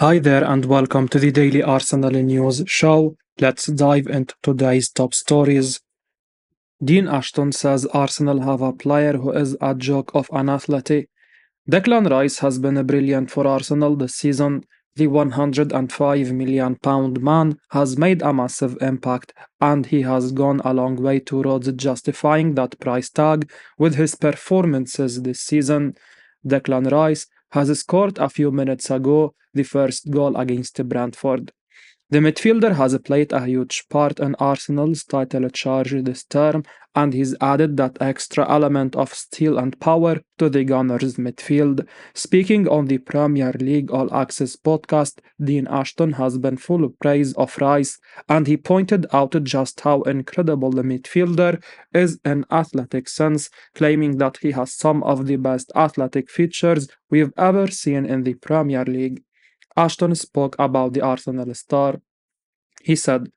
Hi there, and welcome to the Daily Arsenal News Show. Let's dive into today's top stories. Dean Ashton says Arsenal have a player who is a joke of an athlete. Declan Rice has been brilliant for Arsenal this season. The £105 million man has made a massive impact, and he has gone a long way towards justifying that price tag with his performances this season. Declan Rice has scored a few minutes ago the first goal against Brentford. The midfielder has played a huge part in Arsenal's title charge this term, and he's added that extra element of steel and power to the Gunners' midfield. Speaking on the Premier League All Access podcast, Dean Ashton has been full of praise of Rice, and he pointed out just how incredible the midfielder is in athletic sense, claiming that he has some of the best athletic features we've ever seen in the Premier League. Ashton spoke about the Arsenal star. He said,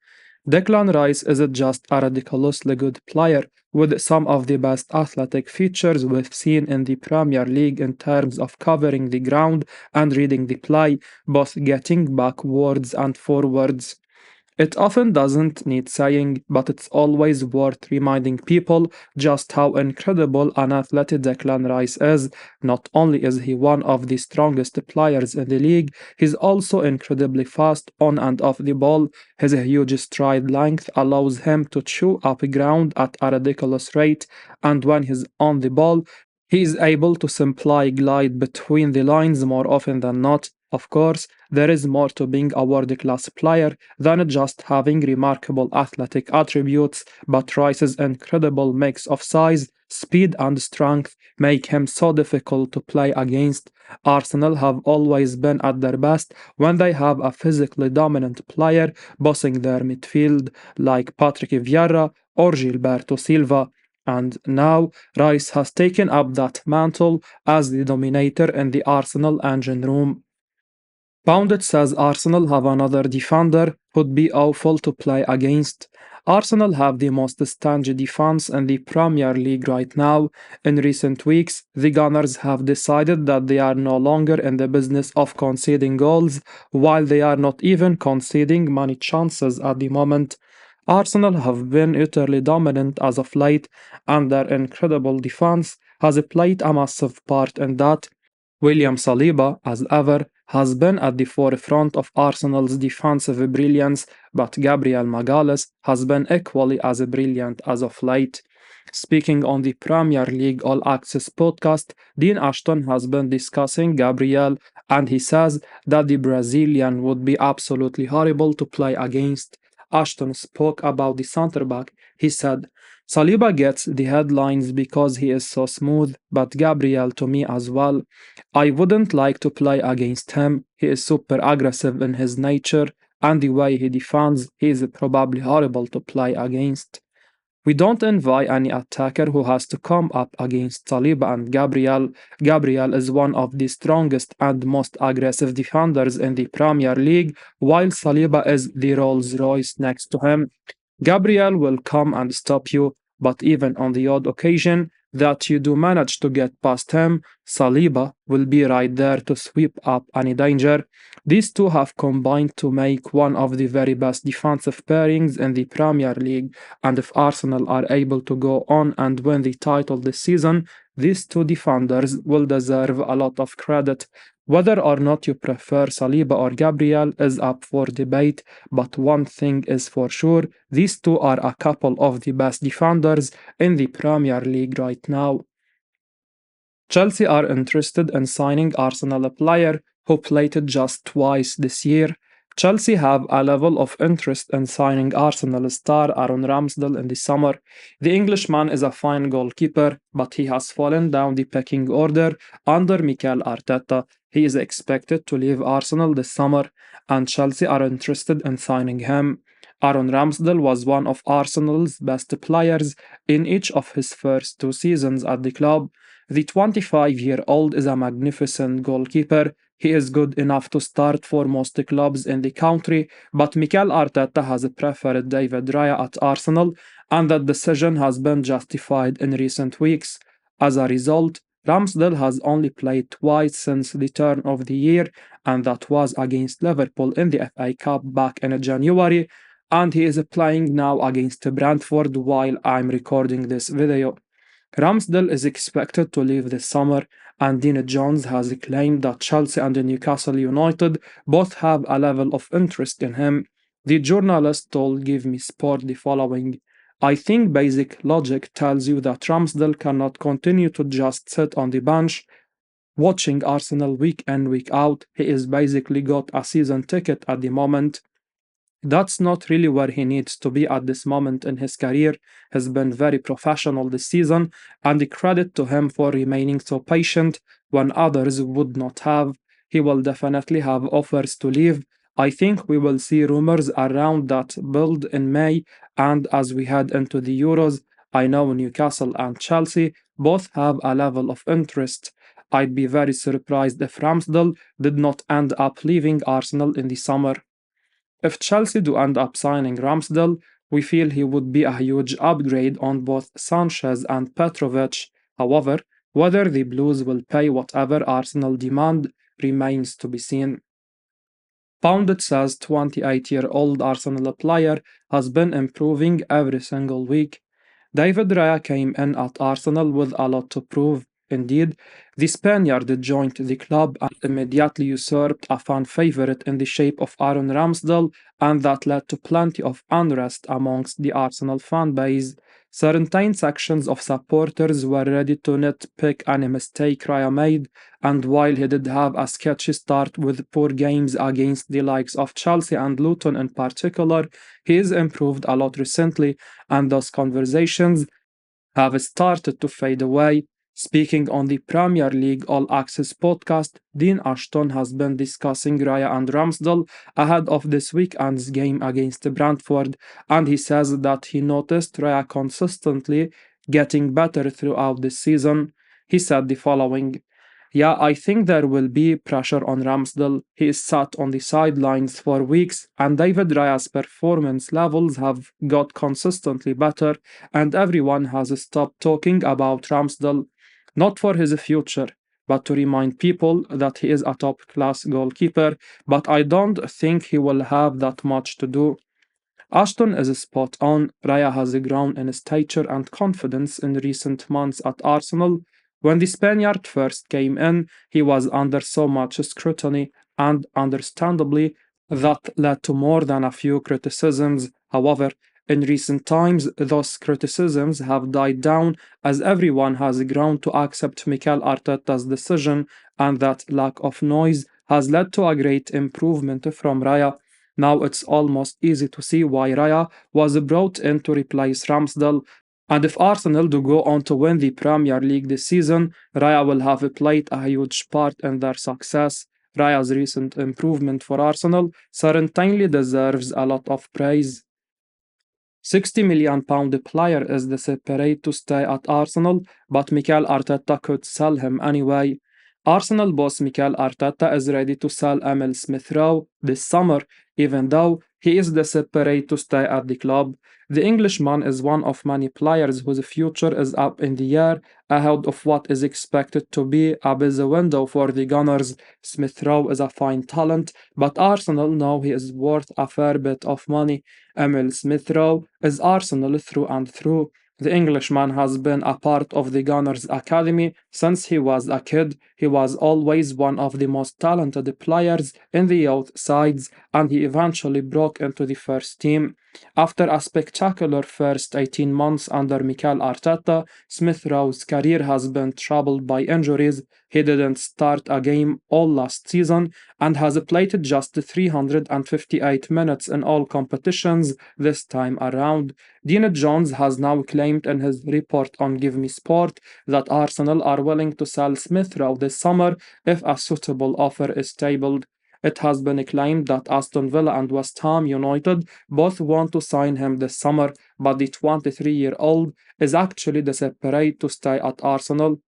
Declan Rice isn't just a ridiculously good player with some of the best athletic features we've seen in the Premier League in terms of covering the ground and reading the play, both getting backwards and forwards. It often doesn't need saying, but it's always worth reminding people just how incredible an athlete Declan Rice is. Not only is he one of the strongest players in the league, he's also incredibly fast on and off the ball. His huge stride length allows him to chew up ground at a ridiculous rate, and when he's on the ball, he is able to simply glide between the lines more often than not. Of course, there is more to being a world class player than just having remarkable athletic attributes, but Rice's incredible mix of size, speed, and strength make him so difficult to play against. Arsenal have always been at their best when they have a physically dominant player bossing their midfield, like Patrick Vieira or Gilberto Silva. And now Rice has taken up that mantle as the dominator in the Arsenal engine room. Pundit says Arsenal have another defender who'd be awful to play against. Arsenal have the most stingy defense in the Premier League right now. In recent weeks, the Gunners have decided that they are no longer in the business of conceding goals, while they are not even conceding many chances at the moment. Arsenal have been utterly dominant as of late, and their incredible defense has played a massive part in that. William Saliba, as ever, has been at the forefront of Arsenal's defensive brilliance, but Gabriel Magalhaes has been equally as brilliant as of late. Speaking on the Premier League All Access podcast, Dean Ashton has been discussing Gabriel, and he says that the Brazilian would be absolutely horrible to play against. Ashton spoke about the centre back. He said, Saliba gets the headlines because he is so smooth, but Gabriel to me as well. I wouldn't like to play against him. He is super aggressive in his nature, and the way he defends, he is probably horrible to play against. We don't envy any attacker who has to come up against Saliba and Gabriel. Gabriel is one of the strongest and most aggressive defenders in the Premier League, while Saliba is the Rolls Royce next to him. Gabriel will come and stop you, but even on the odd occasion that you do manage to get past him, Saliba will be right there to sweep up any danger. These two have combined to make one of the very best defensive pairings in the Premier League, and if Arsenal are able to go on and win the title this season, these two defenders will deserve a lot of credit. Whether or not you prefer Saliba or Gabriel is up for debate, but one thing is for sure, these two are a couple of the best defenders in the Premier League right now. Chelsea are interested in signing Arsenal a player who played just twice this year. Chelsea have a level of interest in signing Arsenal star Aaron Ramsdale in the summer. The Englishman is a fine goalkeeper, but he has fallen down the pecking order under Mikel Arteta. He is expected to leave Arsenal this summer, and Chelsea are interested in signing him. Aaron Ramsdale was one of Arsenal's best players in each of his first two seasons at the club. The 25-year-old is a magnificent goalkeeper. He is good enough to start for most clubs in the country, but Mikel Arteta has preferred David Rya at Arsenal, and that decision has been justified in recent weeks. As a result, Ramsdale has only played twice since the turn of the year, and that was against Liverpool in the FA Cup back in January, and he is playing now against Brentford while I'm recording this video. Ramsdale is expected to leave this summer, and Dean Jones has claimed that Chelsea and Newcastle United both have a level of interest in him. The journalist told Give Me Sport the following: I think basic logic tells you that Ramsdale cannot continue to just sit on the bench watching Arsenal week in, week out. He is basically got a season ticket at the moment. That's not really where he needs to be at this moment in his career. He's been very professional this season, and the credit to him for remaining so patient when others would not have. He will definitely have offers to leave. I think we will see rumors around that build in May, and as we head into the Euros, I know Newcastle and Chelsea both have a level of interest. I'd be very surprised if Ramsdale did not end up leaving Arsenal in the summer. If Chelsea do end up signing Ramsdale, we feel he would be a huge upgrade on both Sanchez and Petrovic. However, whether the Blues will pay whatever Arsenal demand remains to be seen. Pundit says 28-year-old Arsenal player has been improving every single week. David Rya came in at Arsenal with a lot to prove. Indeed, the Spaniard joined the club and immediately usurped a fan favourite in the shape of Aaron Ramsdale, and that led to plenty of unrest amongst the Arsenal fan base. Certain sections of supporters were ready to nitpick any mistake Raya made, and while he did have a sketchy start with poor games against the likes of Chelsea and Luton in particular, he has improved a lot recently, and those conversations have started to fade away. Speaking on the Premier League All Access podcast, Dean Ashton has been discussing Raya and Ramsdale ahead of this weekend's game against Brentford, and he says that he noticed Raya consistently getting better throughout the season. He said the following: Yeah, I think there will be pressure on Ramsdale. He is sat on the sidelines for weeks, and David Raya's performance levels have got consistently better, and everyone has stopped talking about Ramsdale, not for his future, but to remind people that he is a top class goalkeeper. But I don't think he will have that much to do. Ashton is spot on. Raya has grown in stature and confidence in recent months at Arsenal. When the Spaniard first came in, he was under so much scrutiny, and understandably, that led to more than a few criticisms. However, in recent times, those criticisms have died down as everyone has grown to accept Mikel Arteta's decision, and that lack of noise has led to a great improvement from Raya. Now it's almost easy to see why Raya was brought in to replace Ramsdale. And if Arsenal do go on to win the Premier League this season, Raya will have played a huge part in their success. Raya's recent improvement for Arsenal certainly deserves a lot of praise. £60 million player is desperate to stay at Arsenal, but Mikel Arteta could sell him anyway. Arsenal boss Mikel Arteta is ready to sell Emil Smith Rowe this summer, even though he is desperate to stay at the club. The Englishman is one of many players whose future is up in the air ahead of what is expected to be a busy window for the Gunners. Smith Rowe is a fine talent, but Arsenal know he is worth a fair bit of money. Emil Smith Rowe is Arsenal through and through. The Englishman has been a part of the Gunners Academy since he was a kid. He was always one of the most talented players in the youth sides, and he eventually broke into the first team. After a spectacular first 18 months under Mikel Arteta, Smith Rowe's career has been troubled by injuries. He didn't start a game all last season and has played just 358 minutes in all competitions this time around. Dean Jones has now claimed in his report on Give Me Sport that Arsenal are willing to sell Smith Rowe this summer if a suitable offer is tabled. It has been claimed that Aston Villa and West Ham United both want to sign him this summer, but the 23-year-old is actually desperate to stay at Arsenal.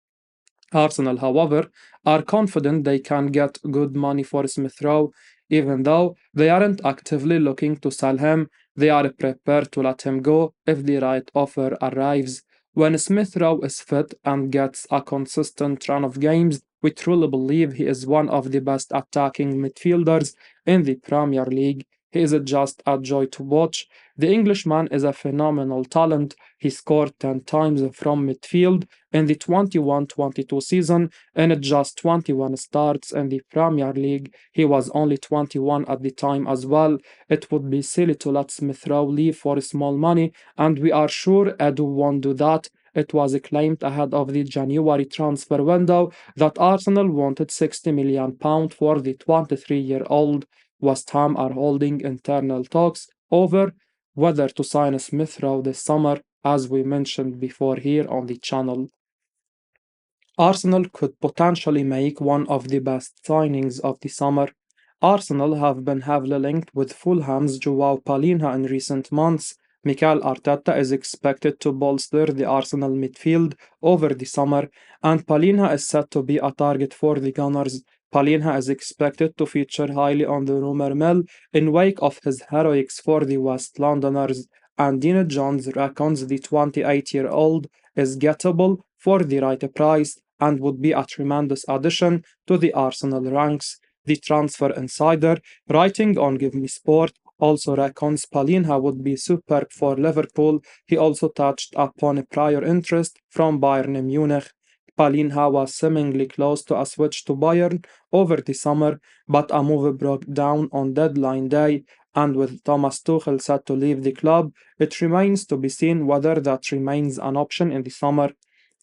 Arsenal, however, are confident they can get good money for Smith Rowe. Even though they aren't actively looking to sell him, they are prepared to let him go if the right offer arrives. When Smith Rowe is fit and gets a consistent run of games, we truly believe he is one of the best attacking midfielders in the Premier League. He is just a joy to watch. The Englishman is a phenomenal talent. He scored 10 times from midfield in the 21-22 season in just 21 starts in the Premier League. He was only 21 at the time as well. It would be silly to let Smith Rowe leave for small money, and we are sure Edu won't do that. It was claimed ahead of the January transfer window that Arsenal wanted £60 million for the 23-year-old. West Ham are holding internal talks over whether to sign Smith Rowe this summer, as we mentioned before here on the channel. Arsenal could potentially make one of the best signings of the summer. Arsenal have been heavily linked with Fulham's Joao Palhinha in recent months. Mikel Arteta is expected to bolster the Arsenal midfield over the summer, and Palhinha is set to be a target for the Gunners. Palhinha is expected to feature highly on the rumour mill in wake of his heroics for the West Londoners, and Dina Jones reckons the 28-year-old is gettable for the right price and would be a tremendous addition to the Arsenal ranks. The transfer insider, writing on Give Me Sport, also reckons Palinha would be superb for Liverpool. He also touched upon prior interest from Bayern Munich. Palinha was seemingly close to a switch to Bayern over the summer, but a move broke down on deadline day, and with Thomas Tuchel set to leave the club, it remains to be seen whether that remains an option in the summer.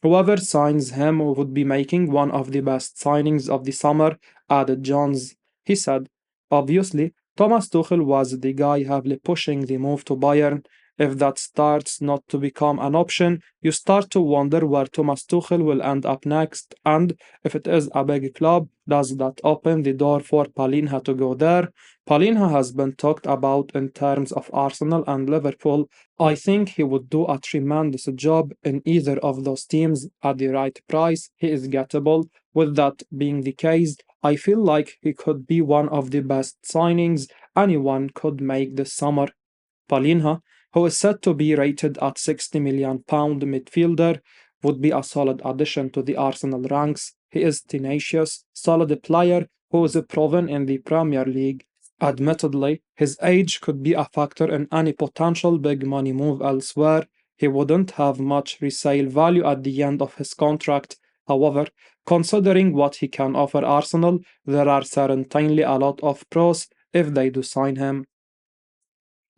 Whoever signs him would be making one of the best signings of the summer, added Jones. He said, obviously, Thomas Tuchel was the guy heavily pushing the move to Bayern. If that starts not to become an option, you start to wonder where Thomas Tuchel will end up next, and if it is a big club, does that open the door for Palinha to go there? Palinha has been talked about in terms of Arsenal and Liverpool. I think he would do a tremendous job in either of those teams at the right price. He is gettable. With that being the case, I feel like he could be one of the best signings anyone could make this summer. Palinha, who is said to be rated at £60 million midfielder, would be a solid addition to the Arsenal ranks. He is tenacious, solid player who is proven in the Premier League. Admittedly, his age could be a factor in any potential big money move elsewhere. He wouldn't have much resale value at the end of his contract. However, considering what he can offer Arsenal, there are certainly a lot of pros if they do sign him.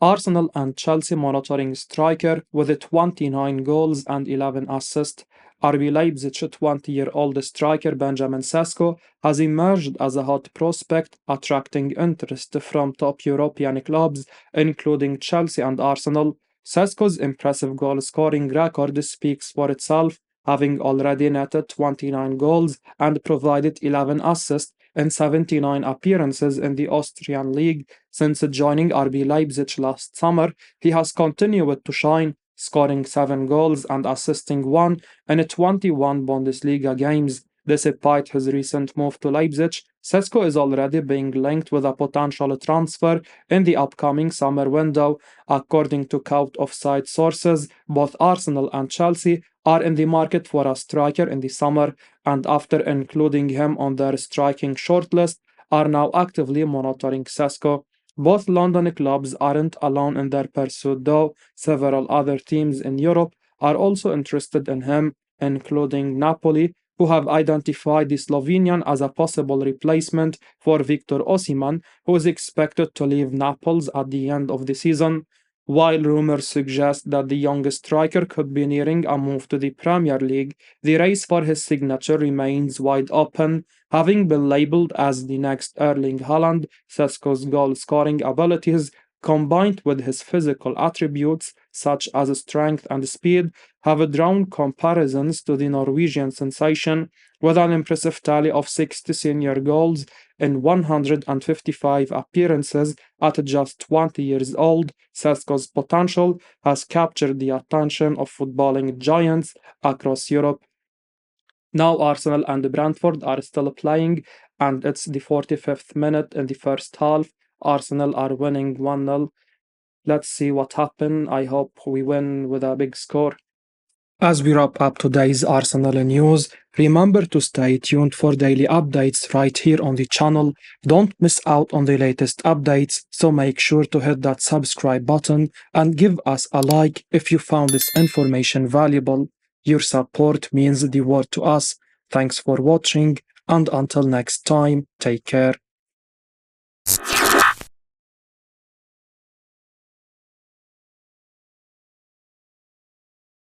Arsenal and Chelsea monitoring striker with 29 goals and 11 assists. RB Leipzig 20-year-old striker Benjamin Sesko has emerged as a hot prospect, attracting interest from top European clubs, including Chelsea and Arsenal. Sesko's impressive goal-scoring record speaks for itself, having already netted 29 goals and provided 11 assists in 79 appearances in the Austrian league. Since joining RB Leipzig last summer, he has continued to shine, scoring 7 goals and assisting 1 in 21 Bundesliga games. Despite his recent move to Leipzig, Sesko is already being linked with a potential transfer in the upcoming summer window. According to Cout Offside sources, both Arsenal and Chelsea are in the market for a striker in the summer, and after including him on their striking shortlist, are now actively monitoring Sesko. Both London clubs aren't alone in their pursuit, though. Several other teams in Europe are also interested in him, including Napoli, who have identified the Slovenian as a possible replacement for Victor Osimhen, who is expected to leave Naples at the end of the season. While rumors suggest that the young striker could be nearing a move to the Premier League, the race for his signature remains wide open. Having been labelled as the next Erling Haaland, Sesko's goal-scoring abilities, combined with his physical attributes such as strength and speed, have drawn comparisons to the Norwegian sensation, with an impressive tally of 60 senior goals in 155 appearances at just 20 years old. Sesko's potential has captured the attention of footballing giants across Europe. Now Arsenal and Brentford are still playing, and it's the 45th minute in the first half. Arsenal are winning 1-0. Let's see what happens. I hope we win with a big score. As we wrap up today's Arsenal news, remember to stay tuned for daily updates right here on the channel. Don't miss out on the latest updates, so make sure to hit that subscribe button and give us a like if you found this information valuable. Your support means the world to us. Thanks for watching, and until next time, take care.